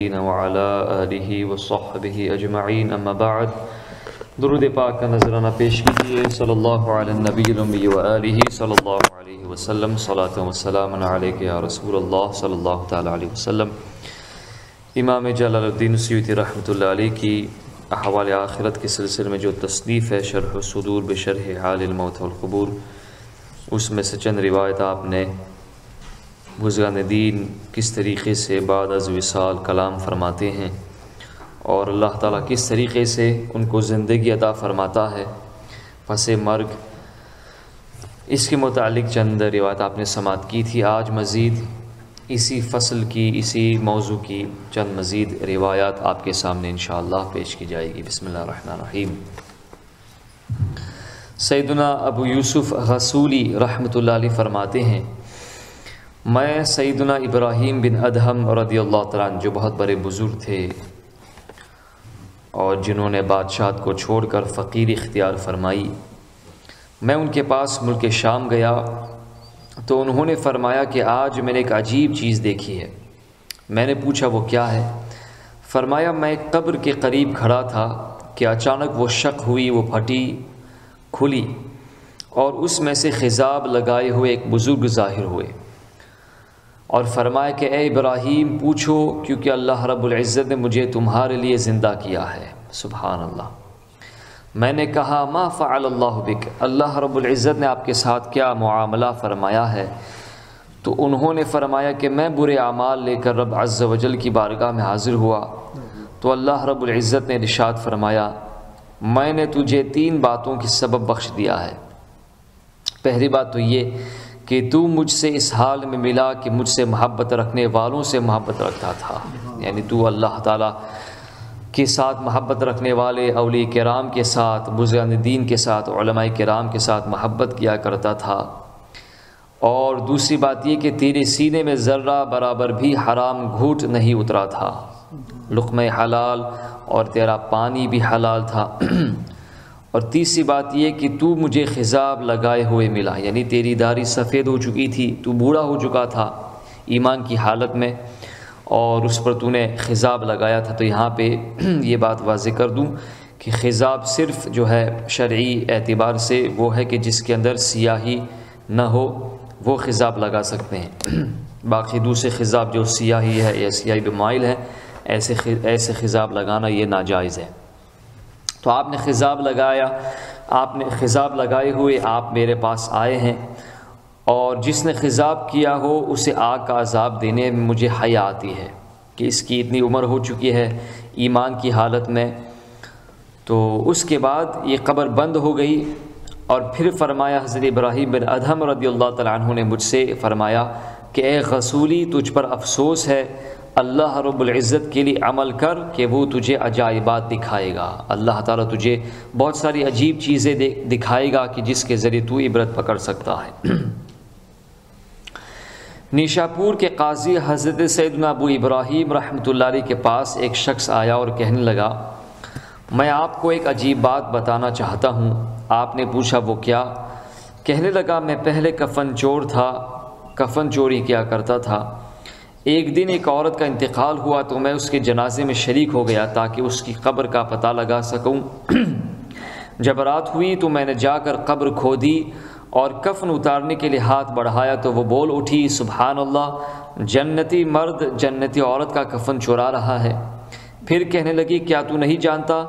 وعلى آلہ وصحبہ اجمعین اما بعد درود پاک کا نذرانہ پیش کیجیے صلی اللہ علی النبی الامی وآلہ صلی اللہ علیہ وسلم صلاۃ و سلام علیک یا رسول اللہ صلی اللہ تعالی علیہ وسلم۔ امام جلال الدین سیوطی رحمۃ اللہ علیہ کی احوال آخرت کے سلسلے میں جو تصنیف ہے شرح الصدور بشرح حال الموت والقبور، اس میں سے چند روایت آپ نے بزرگان دین کس طریقے سے بعد از وصال کلام فرماتے ہیں اور اللہ تعالیٰ کس طریقے سے ان کو زندگی عطا فرماتا ہے پس مرگ، اس کے متعلق چند روایت آپ نے سماعت کی تھی۔ آج مزید اسی فصل کی، اسی موضوع کی چند مزید روایات آپ کے سامنے انشاءاللہ پیش کی جائے گی۔ بسم اللہ الرحمن الرحیم۔ سیدنا ابو یوسف غسولی رحمۃ اللہ علیہ فرماتے ہیں، میں سیدنا ابراہیم بن ادہم رضی اللہ تعالیٰ عنہ جو بہت بڑے بزرگ تھے اور جنہوں نے بادشاہت کو چھوڑ کر فقیر اختیار فرمائی، میں ان کے پاس ملک شام گیا تو انہوں نے فرمایا کہ آج میں نے ایک عجیب چیز دیکھی ہے۔ میں نے پوچھا وہ کیا ہے؟ فرمایا میں ایک قبر کے قریب کھڑا تھا کہ اچانک وہ شق ہوئی، وہ پھٹی کھلی اور اس میں سے خضاب لگائے ہوئے ایک بزرگ ظاہر ہوئے اور فرمایا کہ اے ابراہیم پوچھو، کیونکہ اللہ رب العزت نے مجھے تمہارے لیے زندہ کیا ہے۔ سبحان اللہ۔ میں نے کہا ما فعل اللہ بک، اللہ رب العزت نے آپ کے ساتھ کیا معاملہ فرمایا ہے؟ تو انہوں نے فرمایا کہ میں برے اعمال لے کر رب عز و جل کی بارگاہ میں حاضر ہوا تو اللہ رب العزت نے ارشاد فرمایا میں نے تجھے 3 باتوں کی سبب بخش دیا ہے۔ پہلی بات تو یہ کہ تو مجھ سے اس حال میں ملا کہ مجھ سے محبت رکھنے والوں سے محبت رکھتا تھا، یعنی تو اللہ تعالیٰ کے ساتھ محبت رکھنے والے اولیاء کرام کے ساتھ، بزرگان دین کے ساتھ، علماء کرام کے ساتھ محبت کیا کرتا تھا۔ اور دوسری بات یہ کہ تیرے سینے میں ذرہ برابر بھی حرام گھوٹ نہیں اترا تھا، لقمہ حلال اور تیرا پانی بھی حلال تھا۔ اور تیسری بات یہ کہ تو مجھے خضاب لگائے ہوئے ملا، یعنی تیری داڑھی سفید ہو چکی تھی، تو بوڑھا ہو چکا تھا ایمان کی حالت میں اور اس پر تو نے خضاب لگایا تھا۔ تو یہاں پہ یہ بات واضح کر دوں کہ خضاب صرف جو ہے شرعی اعتبار سے وہ ہے کہ جس کے اندر سیاہی نہ ہو وہ خضاب لگا سکتے ہیں، باقی دوسرے خضاب جو سیاہی ہے یا سیاہی بمائل ہے ایسے خضاب لگانا یہ ناجائز ہے۔ تو آپ نے خضاب لگایا، آپ نے خضاب لگائے ہوئے آپ میرے پاس آئے ہیں، اور جس نے خضاب کیا ہو اسے آگ کا عذاب دینے میں مجھے حیا آتی ہے کہ اس کی اتنی عمر ہو چکی ہے ایمان کی حالت میں۔ تو اس کے بعد یہ قبر بند ہو گئی اور پھر فرمایا حضرت ابراہیم بن ادہم رضی اللہ تعالیٰ عنہ نے مجھ سے فرمایا کہ اے غسولی تجھ پر افسوس ہے، اللہ رب العزت کے لیے عمل کر کہ وہ تجھے عجائبات دکھائے گا، اللہ تعالیٰ تجھے بہت ساری عجیب چیزیں دکھائے گا کہ جس کے ذریعے تو عبرت پکڑ سکتا ہے۔ نیشاپور کے قاضی حضرت سیدنا ابو ابراہیم رحمۃ اللہ علیہ کے پاس ایک شخص آیا اور کہنے لگا میں آپ کو ایک عجیب بات بتانا چاہتا ہوں۔ آپ نے پوچھا وہ کیا؟ کہنے لگا میں پہلے کفن چور تھا، کفن چوری کیا کرتا تھا۔ ایک دن ایک عورت کا انتقال ہوا تو میں اس کے جنازے میں شریک ہو گیا تاکہ اس کی قبر کا پتہ لگا سکوں۔ جب رات ہوئی تو میں نے جا کر قبر کھودی اور کفن اتارنے کے لیے ہاتھ بڑھایا تو وہ بول اٹھی سبحان اللہ، جنتی مرد جنتی عورت کا کفن چورا رہا ہے۔ پھر کہنے لگی کیا تو نہیں جانتا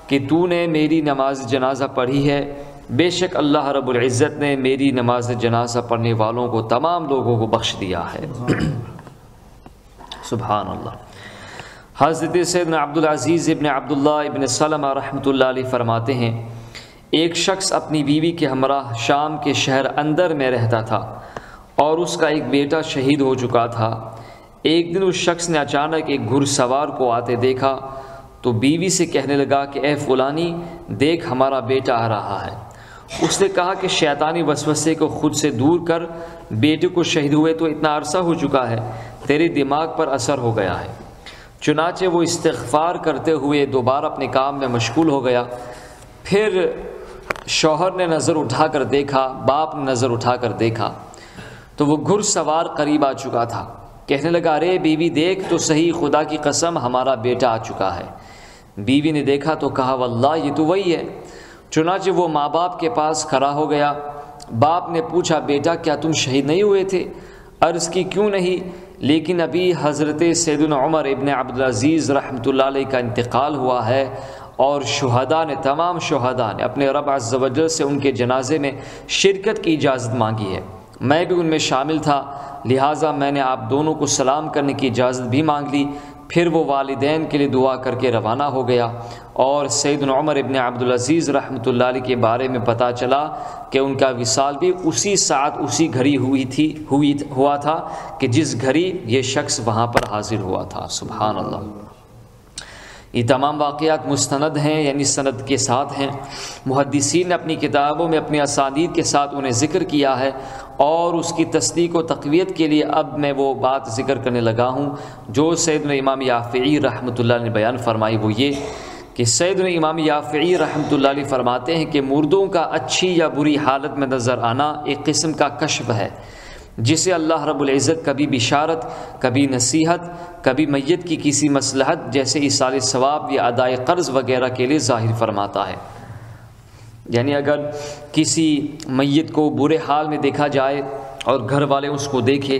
کہ تو نے میری نماز جنازہ پڑھی ہے؟ بے شک اللہ رب العزت نے میری نماز جنازہ پڑھنے والوں کو تمام لوگوں کو بخش دیا ہے۔ سبحان اللہ۔ حضرت سیدنا عبدالعزیز ابن عبداللہ ابن سلمہ رحمۃ اللہ علیہ فرماتے ہیں ایک شخص اپنی بیوی کے ہمراہ شام کے شہر اندر میں رہتا تھا اور اس کا ایک بیٹا شہید ہو چکا تھا۔ ایک دن اس شخص نے اچانک ایک گھڑ سوار کو آتے دیکھا تو بیوی سے کہنے لگا کہ اے فلانی دیکھ ہمارا بیٹا آ رہا ہے۔ اس نے کہا کہ شیطانی وسوسے کو خود سے دور کر، بیٹے کو شہید ہوئے تو اتنا عرصہ ہو چکا ہے، تیرے دماغ پر اثر ہو گیا ہے۔ چنانچہ وہ استغفار کرتے ہوئے دوبارہ اپنے کام میں مشغول ہو گیا۔ پھر شوہر نے نظر اٹھا کر دیکھا، باپ نے نظر اٹھا کر دیکھا تو وہ گھڑ سوار قریب آ چکا تھا۔ کہنے لگا ارے بیوی دیکھ تو صحیح، خدا کی قسم ہمارا بیٹا آ چکا ہے۔ بیوی نے دیکھا تو کہا واللہ یہ تو وہی ہے۔ چنانچہ وہ ماں باپ کے پاس کھڑا ہو گیا۔ باپ نے پوچھا بیٹا کیا تم شہید نہیں ہوئے تھے؟ عرض کی کیوں نہیں، لیکن ابھی حضرت سیدنا عمر ابن عبدالعزیز رحمۃ اللہ علیہ کا انتقال ہوا ہے، اور شہداء نے، تمام شہداء نے اپنے رب عز و جل سے ان کے جنازے میں شرکت کی اجازت مانگی ہے، میں بھی ان میں شامل تھا، لہٰذا میں نے آپ دونوں کو سلام کرنے کی اجازت بھی مانگ لی۔ پھر وہ والدین کے لیے دعا کر کے روانہ ہو گیا، اور سیدنا عمر ابن عبدالعزیز رحمۃ اللہ علیہ کے بارے میں پتہ چلا کہ ان کا وصال بھی اسی ساعت اسی گھڑی ہوا تھا کہ جس گھڑی یہ شخص وہاں پر حاضر ہوا تھا۔ سبحان اللہ۔ یہ تمام واقعات مستند ہیں، یعنی سند کے ساتھ ہیں۔ محدثین نے اپنی کتابوں میں اپنی اسانید کے ساتھ انہیں ذکر کیا ہے، اور اس کی تصدیق و تقویت کے لیے اب میں وہ بات ذکر کرنے لگا ہوں جو سیدنا امام یافعی رحمۃ اللہ نے بیان فرمائی۔ وہ یہ کہ سیدنا امام یافعی رحمۃ اللہ علیہ فرماتے ہیں کہ مردوں کا اچھی یا بری حالت میں نظر آنا ایک قسم کا کشف ہے، جسے اللہ رب العزت کبھی بشارت، کبھی نصیحت، کبھی میت کی کسی مصلحت جیسے ایصال ثواب یا ادائے قرض وغیرہ کے لیے ظاہر فرماتا ہے۔ یعنی اگر کسی میت کو برے حال میں دیکھا جائے اور گھر والے اس کو دیکھے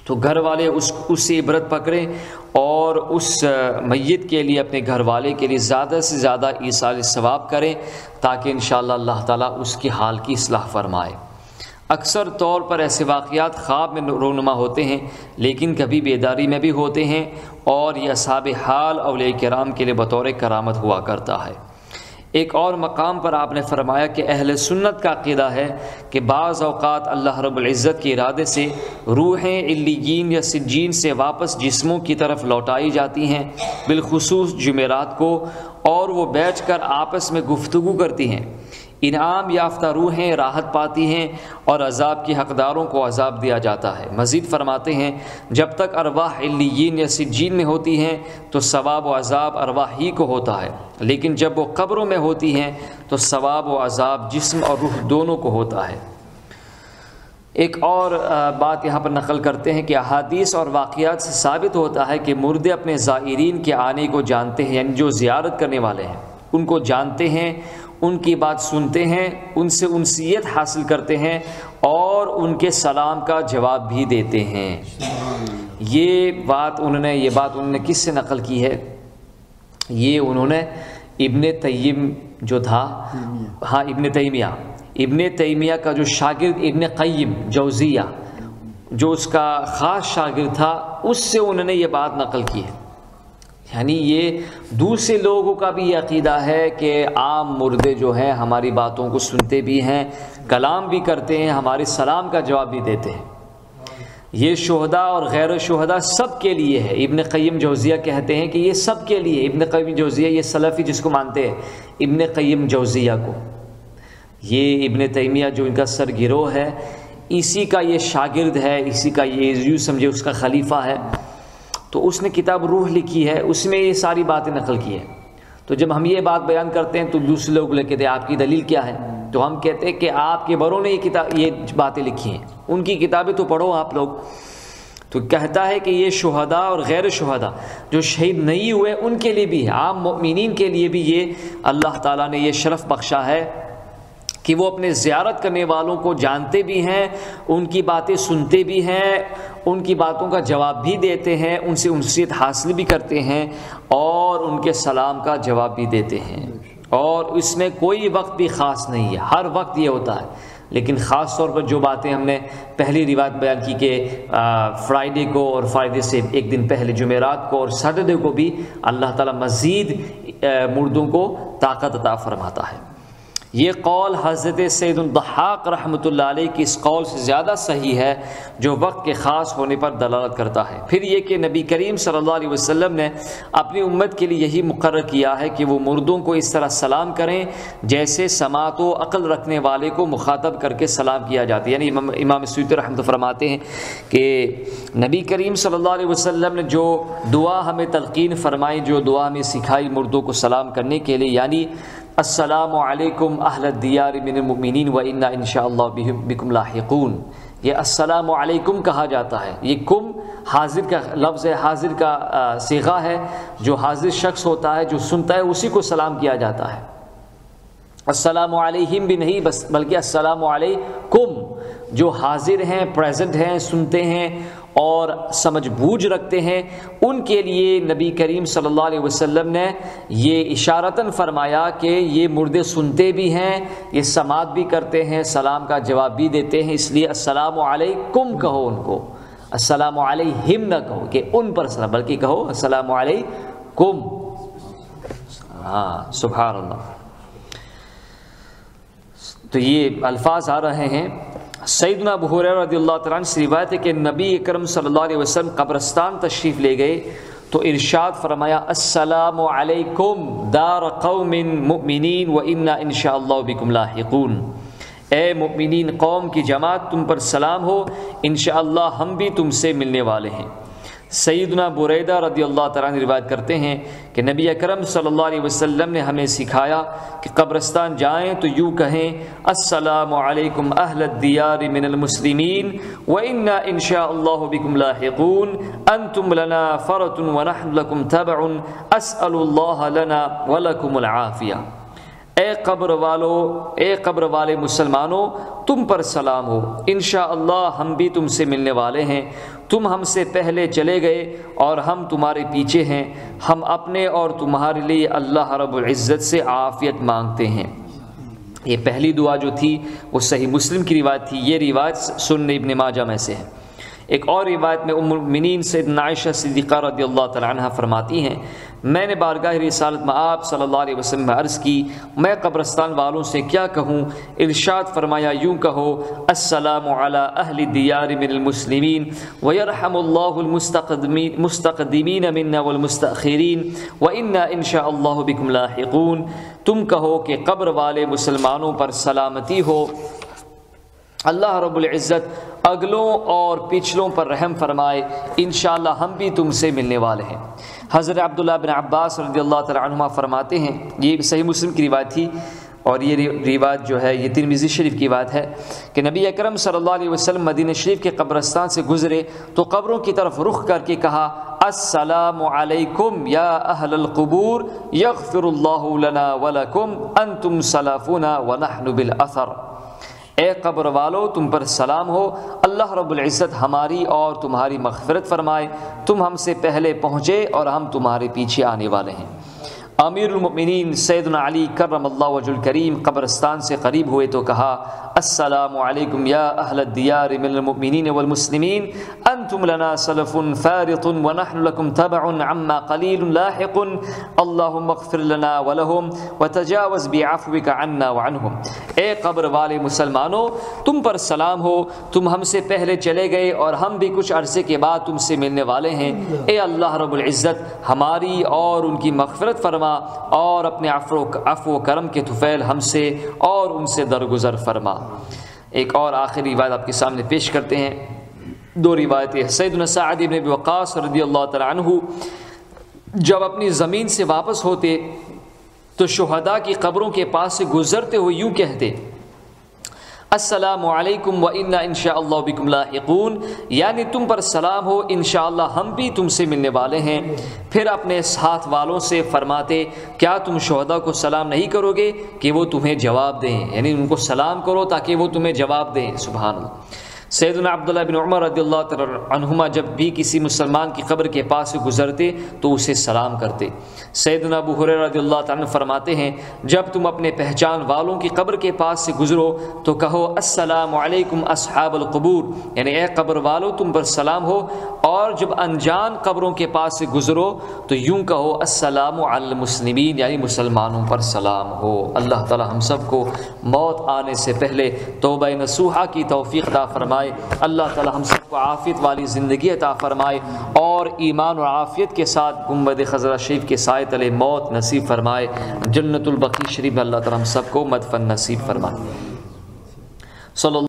تو گھر والے اس سے عبرت پکڑیں اور اس میت کے لیے، اپنے گھر والے کے لیے زیادہ سے زیادہ ایصال ثواب کریں، تاکہ انشاءاللہ اللہ تعالیٰ اس کی حال کی اصلاح فرمائے۔ اکثر طور پر ایسے واقعات خواب میں رونما ہوتے ہیں، لیکن کبھی بیداری میں بھی ہوتے ہیں، اور یہ اصحاب حال اولیاء کرام کے لیے بطور کرامت ہوا کرتا ہے۔ ایک اور مقام پر آپ نے فرمایا کہ اہل سنت کا عقیدہ ہے کہ بعض اوقات اللہ رب العزت کے ارادے سے روحیں علیین یا سجین سے واپس جسموں کی طرف لوٹائی جاتی ہیں، بالخصوص جمعرات کو، اور وہ بیٹھ کر آپس میں گفتگو کرتی ہیں۔ انعام یافتہ روحیں راحت پاتی ہیں اور عذاب کے حقداروں کو عذاب دیا جاتا ہے۔ مزید فرماتے ہیں جب تک ارواح علیین یا سجین میں ہوتی ہیں تو ثواب و عذاب ارواح ہی کو ہوتا ہے، لیکن جب وہ قبروں میں ہوتی ہیں تو ثواب و عذاب جسم اور روح دونوں کو ہوتا ہے۔ ایک اور بات یہاں پر نقل کرتے ہیں کہ احادیث اور واقعات سے ثابت ہوتا ہے کہ مردے اپنے زائرین کے آنے کو جانتے ہیں، یعنی جو زیارت کرنے والے ہیں ان کو جانتے ہیں، ان کی بات سنتے ہیں، ان سے انسیت حاصل کرتے ہیں، اور ان کے سلام کا جواب بھی دیتے ہیں۔ یہ بات انہوں نے کس سے نقل کی ہے؟ یہ انہوں نے ابن تیم جو تھا، ابن تیمیہ کا جو شاگرد ابن قیم جوزیہ، جو اس کا خاص شاگرد تھا، اس سے انہوں نے یہ بات نقل کی ہے۔ یعنی یہ دوسرے لوگوں کا بھی یہ عقیدہ ہے کہ عام مردے جو ہیں ہماری باتوں کو سنتے بھی ہیں، کلام بھی کرتے ہیں، ہمارے سلام کا جواب بھی دیتے ہیں۔ یہ شہداء اور غیر شہداء سب کے لیے ہے۔ ابن قیم جوزیہ کہتے ہیں کہ یہ سب کے لیے، ابن قیم جوزیہ یہ سلفی جس کو مانتے ہیں ابن قیم جوزیہ کو، یہ ابن تیمیہ جو ان کا سرگروہ ہے، اسی کا یہ شاگرد ہے، اسی کا یہ یوں سمجھے اس کا خلیفہ ہے۔ تو اس نے کتاب روح لکھی ہے، اس میں یہ ساری باتیں نقل کی ہیں۔ تو جب ہم یہ بات بیان کرتے ہیں تو دوسرے لوگ کہتے ہیں آپ کی دلیل کیا ہے؟ تو ہم کہتے ہیں کہ آپ کے بڑوں نے یہ باتیں لکھی ہیں، ان کی کتابیں تو پڑھو آپ لوگ۔ تو کہتا ہے کہ یہ شہداء اور غیر شہداء جو شہید نہیں ہوئے ان کے لیے بھی ہے، عام مومنین کے لیے بھی یہ اللہ تعالیٰ نے یہ شرف بخشا ہے کہ وہ اپنے زیارت کرنے والوں کو جانتے بھی ہیں، ان کی باتیں سنتے بھی ہیں، ان کی باتوں کا جواب بھی دیتے ہیں، ان سے انسیت حاصل بھی کرتے ہیں، اور ان کے سلام کا جواب بھی دیتے ہیں۔ اور اس میں کوئی وقت بھی خاص نہیں ہے، ہر وقت یہ ہوتا ہے، لیکن خاص طور پر جو باتیں ہم نے پہلی روایت بیان کی کہ فرائیڈے کو اور فرائیڈے سے ایک دن پہلے جمعرات کو اور سیٹرڈے کو بھی اللہ تعالیٰ مزید مردوں کو طاقت عطا فرماتا ہے۔ یہ قول حضرت سید الضحاک رحمۃ اللہ علیہ کی اس قول سے زیادہ صحیح ہے جو وقت کے خاص ہونے پر دلالت کرتا ہے۔ پھر یہ کہ نبی کریم صلی اللہ علیہ وسلم نے اپنی امت کے لیے یہی مقرر کیا ہے کہ وہ مردوں کو اس طرح سلام کریں جیسے سماعت و عقل رکھنے والے کو مخاطب کر کے سلام کیا جاتا ہے۔ یعنی امام سیوطی رحمۃ فرماتے ہیں کہ نبی کریم صلی اللہ علیہ وسلم نے جو دعا ہمیں تلقین فرمائی، جو دعا ہمیں سکھائی مردوں کو سلام کرنے کے لیے، یعنی السلام علیکم اہل الدیار من المؤمنین و انا انشاء اللہ بکم لاحقون، یہ السلام علیکم کہا جاتا ہے. یہ کم حاضر کا لفظ ہے، حاضر کا صیغہ ہے. جو حاضر شخص ہوتا ہے جو سنتا ہے اسی کو سلام کیا جاتا ہے. السلام علیہم بھی نہیں بس بلکہ السلام علیکم. جو حاضر ہیں، پریزنٹ ہیں، سنتے ہیں اور سمجھ بوجھ رکھتے ہیں، ان کے لیے نبی کریم صلی اللہ علیہ وسلم نے یہ اشارتاً فرمایا کہ یہ مردے سنتے بھی ہیں، یہ سماعت بھی کرتے ہیں، سلام کا جواب بھی دیتے ہیں. اس لیے السلام علیکم کہو ان کو، السلام علیہم نہ کہو کہ ان پر سلام، بلکہ کہو السلام علیکم. ہاں سبحان اللہ. تو یہ الفاظ آ رہے ہیں. سیدنا ابو ہریرہ رضی اللہ تعالیٰ عنہ سے روایت ہے کہ نبی اکرم صلی اللہ علیہ وسلم قبرستان تشریف لے گئے تو ارشاد فرمایا السلام علیکم دار قوم مؤمنین وإنا انشاءاللہ بکم لاحقون. اے مؤمنین قوم کی جماعت، تم پر سلام ہو، انشاءاللہ ہم بھی تم سے ملنے والے ہیں. سیدنا بریدہ رضی اللہ تعالیٰ عنہ روایت کرتے ہیں کہ نبی اکرم صلی اللہ علیہ وسلم نے ہمیں سکھایا کہ قبرستان جائیں تو یوں کہیں السلام علیکم اہل الدیار من المسلمین وإنا انشاءاللہ بکم لاحقون انتم لنا فرط ونحن لکم تبع اسأل اللہ لنا ولکم العافیہ. اے قبر والو، اے قبر والے مسلمانوں، تم پر سلام ہو، انشاءاللہ ہم بھی تم سے ملنے والے ہیں. تم ہم سے پہلے چلے گئے اور ہم تمہارے پیچھے ہیں. ہم اپنے اور تمہارے لیے اللہ رب العزت سے عافیت مانگتے ہیں. یہ پہلی دعا جو تھی وہ صحیح مسلم کی روایت تھی. یہ روایت سنن ابن ماجہ میں سے ہے. ایک اور روایت میں ام المؤمنین سیدنا عائشہ صدیقہ رضی اللہ تعالی عنہ فرماتی ہیں میں نے بارگاہ رسالت میں آپ صلی اللہ علیہ وسلم میں عرض کی میں قبرستان والوں سے کیا کہوں؟ ارشاد فرمایا یوں کہو السلام علی اہل الدیار من المسلمین ویرحم اللہ المستقدمین منا والمستأخرین وإنا انشاءاللہ بکم لاحقون. تم کہو کہ قبر والے مسلمانوں پر سلامتی ہو، اللہ رب العزت اگلوں اور پچھلوں پر رحم فرمائے، انشاءاللہ ہم بھی تم سے ملنے والے ہیں. حضرت عبداللہ بن عباس رضی اللہ تعالی عنہما فرماتے ہیں، یہ صحیح مسلم کی روایت تھی اور یہ روایت جو ہے یہ ترمذی شریف کی بات ہے کہ نبی اکرم صلی اللہ علیہ وسلم مدینہ شریف کے قبرستان سے گزرے تو قبروں کی طرف رخ کر کے کہا السلام علیکم یا اہل القبور یغفر اللہ لنا ولکم انتم سلفنا ونحن بالاثر. اے قبر والو تم پر سلام ہو، اللہ رب العزت ہماری اور تمہاری مغفرت فرمائے، تم ہم سے پہلے پہنچے اور ہم تمہارے پیچھے آنے والے ہیں. امیر المؤمنین سیدنا علی کرم اللہ وجہ الکریم قبرستان سے قریب ہوئے تو کہا السلام علیکم یا اہل الدیار من المؤمنین والمسلمین انتم لنا سلف فارط ونحن لکم تبع عما قلیل لاحق اللہم اغفر لنا ولہم وتجاوز بعفوک عنا وعنہم. اے قبر والے مسلمانوں تم پر سلام ہو، تم ہم سے پہلے چلے گئے اور ہم بھی کچھ عرصے کے بعد تم سے ملنے والے ہیں. اے اللہ رب العزت ہماری اور ان کی مغفرت فرما اور اپنے عفو و کرم کے طفیل ہم سے اور ان سے درگزر فرما. ایک اور آخری روایت آپ کے سامنے پیش کرتے ہیں. دو روایتیں. سیدنا سعد بن ابی وقاص رضی اللہ تعالی عنہ جب اپنی زمین سے واپس ہوتے تو شہداء کی قبروں کے پاس سے گزرتے ہوئے یوں کہتے السلام علیکم وإنا انشاءاللہ بکم لاحقون، یعنی تم پر سلام ہو، انشاءاللہ ہم بھی تم سے ملنے والے ہیں. پھر اپنے ساتھ والوں سے فرماتے کیا تم شہداء کو سلام نہیں کرو گے کہ وہ تمہیں جواب دیں، یعنی ان کو سلام کرو تاکہ وہ تمہیں جواب دیں. سبحان اللہ. سیدنا عبداللہ بن عمر رضی اللہ تعالی عنہما جب بھی کسی مسلمان کی قبر کے پاس سے گزرتے تو اسے سلام کرتے. سیدنا ابو ہریرہ رضی اللہ تعالی عنہ فرماتے ہیں جب تم اپنے پہچان والوں کی قبر کے پاس سے گزرو تو کہو السلام علیکم اصحاب القبور، یعنی اے قبر والو تم پر سلام ہو. اور جب انجان قبروں کے پاس سے گزرو تو یوں کہو السلام علی المسلمین، یعنی مسلمانوں پر سلام ہو. اللہ تعالی ہم سب کو موت آنے سے پہلے توبہ نصوحہ کی توفیق عطا فرمائے. اللہ تعالی ہم سب کو عافیت والی زندگی عطا فرمائے اور ایمان اور عافیت کے ساتھ گنبد خضرہ شریف کے سائے تلے موت نصیب فرمائے. جنت البقیع شریف اللہ تعالی ہم سب کو مدفن نصیب فرمائے. صلی اللہ